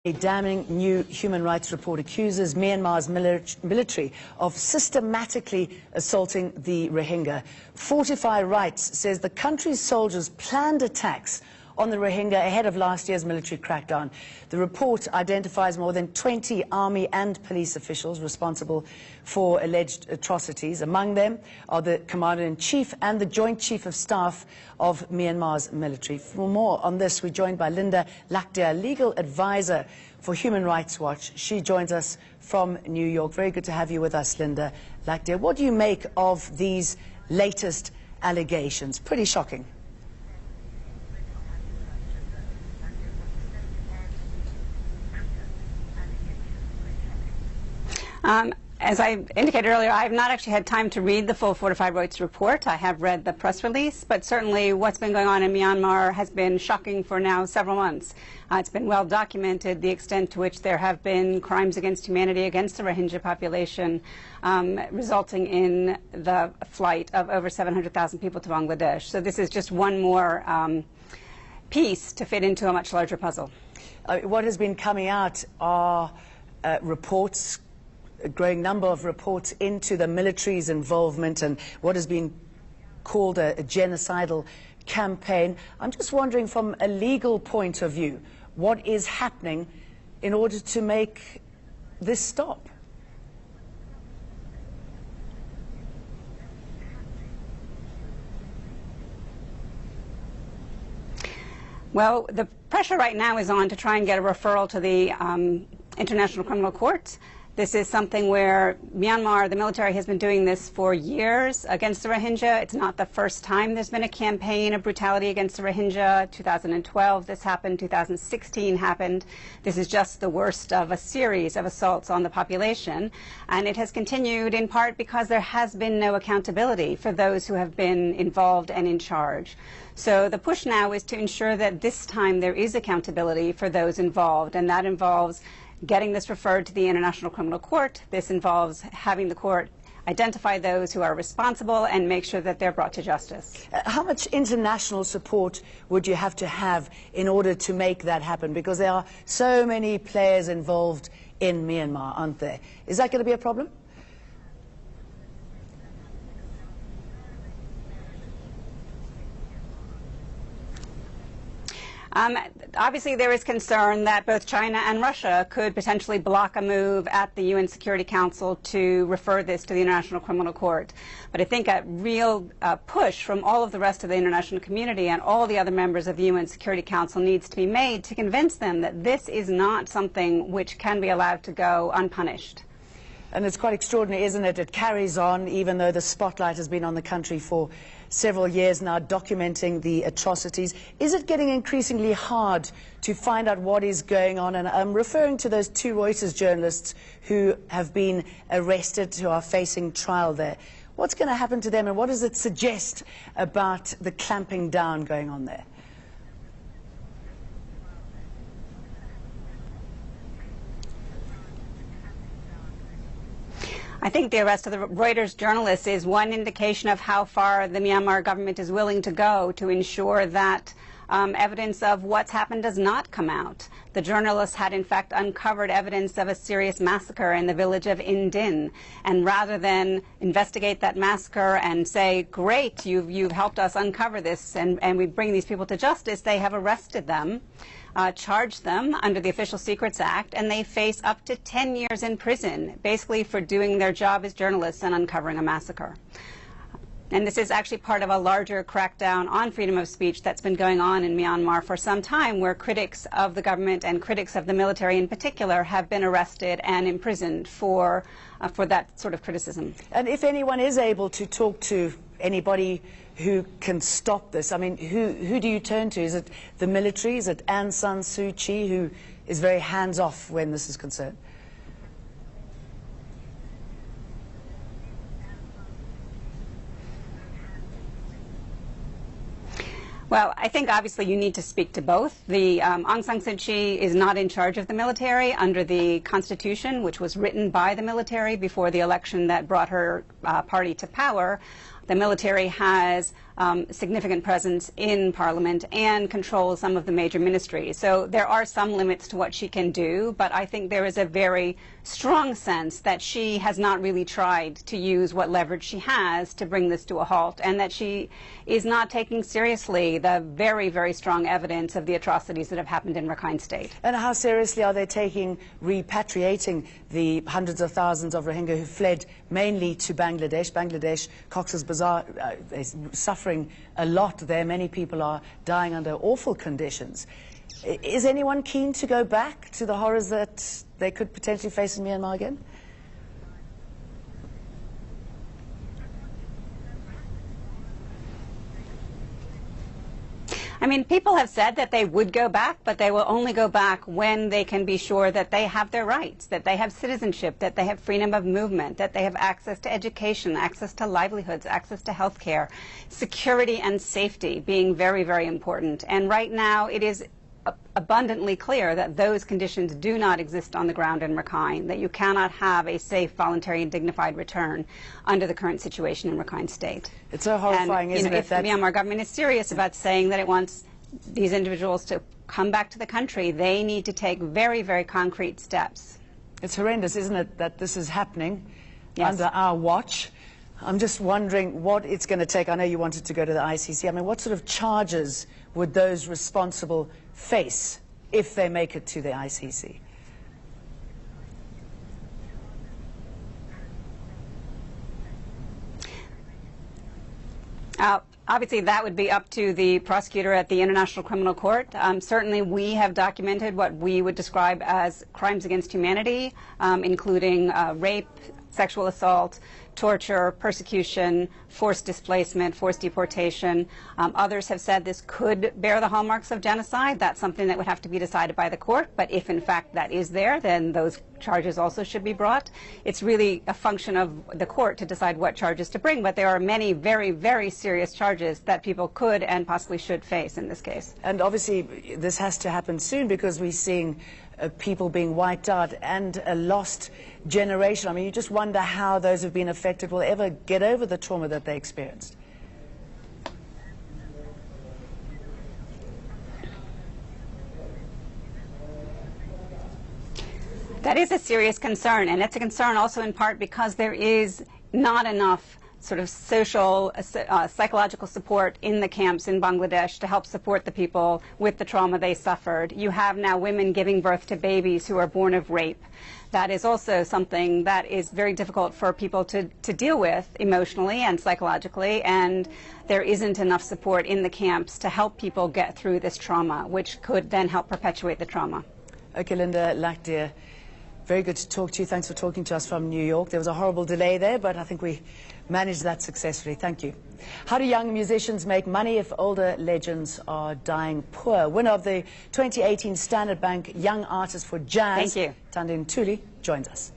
A damning new human rights report accuses Myanmar's military of systematically assaulting the Rohingya. Fortify Rights says the country's soldiers planned attacks on the Rohingya ahead of last year's military crackdown. The report identifies more than 20 army and police officials responsible for alleged atrocities. Among them are the Commander-in-Chief and the Joint Chief of Staff of Myanmar's military. For more on this, we're joined by Linda Lakhdhir, legal advisor for Human Rights Watch. She joins us from New York. Very good to have you with us, Linda Lakhdhir. What do you make of these latest allegations? Pretty shocking. As I indicated earlier, I have not actually had time to read the full Fortify Rights report. I have read the press release, but certainly what's been going on in Myanmar has been shocking for now several months. It's been well documented the extent to which there have been crimes against humanity against the Rohingya population, resulting in the flight of over 700,000 people to Bangladesh. So this is just one more piece to fit into a much larger puzzle. What has been coming out are reports, a growing number of reports into the military's involvement and what has been called a genocidal campaign. I'm just wondering, from a legal point of view, what is happening in order to make this stop? Well, the pressure right now is on to try and get a referral to the International Criminal Court. This is something where Myanmar, the military, has been doing this for years against the Rohingya. It's not the first time there's been a campaign of brutality against the Rohingya. 2012 this happened, 2016 happened. This is just the worst of a series of assaults on the population. And it has continued in part because there has been no accountability for those who have been involved and in charge. So the push now is to ensure that this time there is accountability for those involved, and that involves getting this referred to the International Criminal Court. This involves having the court identify those who are responsible and make sure that they're brought to justice. How much international support would you have to have in order to make that happen? Because there are so many players involved in Myanmar, aren't there? Is that going to be a problem? Obviously, there is concern that both China and Russia could potentially block a move at the UN Security Council to refer this to the International Criminal Court. But I think a real push from all of the rest of the international community and all the other members of the UN Security Council needs to be made to convince them that this is not something which can be allowed to go unpunished. And it's quite extraordinary, isn't it? It carries on, even though the spotlight has been on the country for several years now, documenting the atrocities. Is it getting increasingly hard to find out what is going on? And I'm referring to those two Reuters journalists who have been arrested, who are facing trial there. What's going to happen to them, and what does it suggest about the clamping down going on there? I think the arrest of the Reuters journalists is one indication of how far the Myanmar government is willing to go to ensure that evidence of what's happened does not come out. The journalists had in fact uncovered evidence of a serious massacre in the village of Indin, and rather than investigate that massacre and say, great, you've helped us uncover this and we bring these people to justice, they have arrested them, charged them under the Official Secrets Act, and they face up to 10 years in prison, basically for doing their job as journalists and uncovering a massacre. And this is actually part of a larger crackdown on freedom of speech that's been going on in Myanmar for some time, where critics of the government and critics of the military in particular have been arrested and imprisoned for that sort of criticism. And if anyone is able to talk to anybody who can stop this, I mean, who do you turn to? Is it the military? Is it Aung San Suu Kyi, who is very hands-off when this is concerned? Well, I think obviously you need to speak to both. The Aung San Suu Kyi is not in charge of the military under the Constitution, which was written by the military before the election that brought her party to power. The military has significant presence in Parliament and controls some of the major ministries. So there are some limits to what she can do, but I think there is a very strong sense that she has not really tried to use what leverage she has to bring this to a halt, and that she is not taking seriously the very, very strong evidence of the atrocities that have happened in Rakhine State. And how seriously are they taking repatriating the hundreds of thousands of Rohingya who fled mainly to Bangladesh? Bangladesh, Cox's Bazar, is suffering a lot there. Many people are dying under awful conditions. Is anyone keen to go back to the horrors that they could potentially face in Myanmar again? I mean, people have said that they would go back, but they will only go back when they can be sure that they have their rights, that they have citizenship, that they have freedom of movement, that they have access to education, access to livelihoods, access to health care, security and safety being very, very important. And right now it is abundantly clear that those conditions do not exist on the ground in Rakhine, that you cannot have a safe, voluntary and dignified return under the current situation in Rakhine State. It's so horrifying, isn't it? If the Myanmar government is serious about saying that it wants these individuals to come back to the country, they need to take very, very concrete steps. It's horrendous, isn't it, that this is happening Yes. under our watch. I'm just wondering what it's going to take. I know you wanted to go to the ICC. I mean, what sort of charges would those responsible face if they make it to the ICC? Obviously, that would be up to the prosecutor at the International Criminal Court. Certainly, we have documented what we would describe as crimes against humanity, including rape, sexual assault, torture, persecution, forced displacement, forced deportation. Others have said this could bear the hallmarks of genocide. That's something that would have to be decided by the court. But if, in fact, that is there, then those charges also should be brought. It's really a function of the court to decide what charges to bring. But there are many very, very serious charges that people could and possibly should face in this case. And obviously, this has to happen soon because we're seeing people being wiped out and a lost generation. I mean, you just wonder how those who've been affected will ever get over the trauma that they experienced. That is a serious concern, and it's a concern also in part because there is not enough sort of social, psychological support in the camps in Bangladesh to help support the people with the trauma they suffered. You have now women giving birth to babies who are born of rape. That is also something that is very difficult for people to deal with emotionally and psychologically, and there isn't enough support in the camps to help people get through this trauma, which could then help perpetuate the trauma. Okay, Linda Lakhdhir, very good to talk to you. Thanks for talking to us from New York. There was a horrible delay there, but I think we managed that successfully. Thank you. How do young musicians make money if older legends are dying poor? Winner of the 2018 Standard Bank Young Artist for Jazz, Thank you. Tandin Tuli, joins us.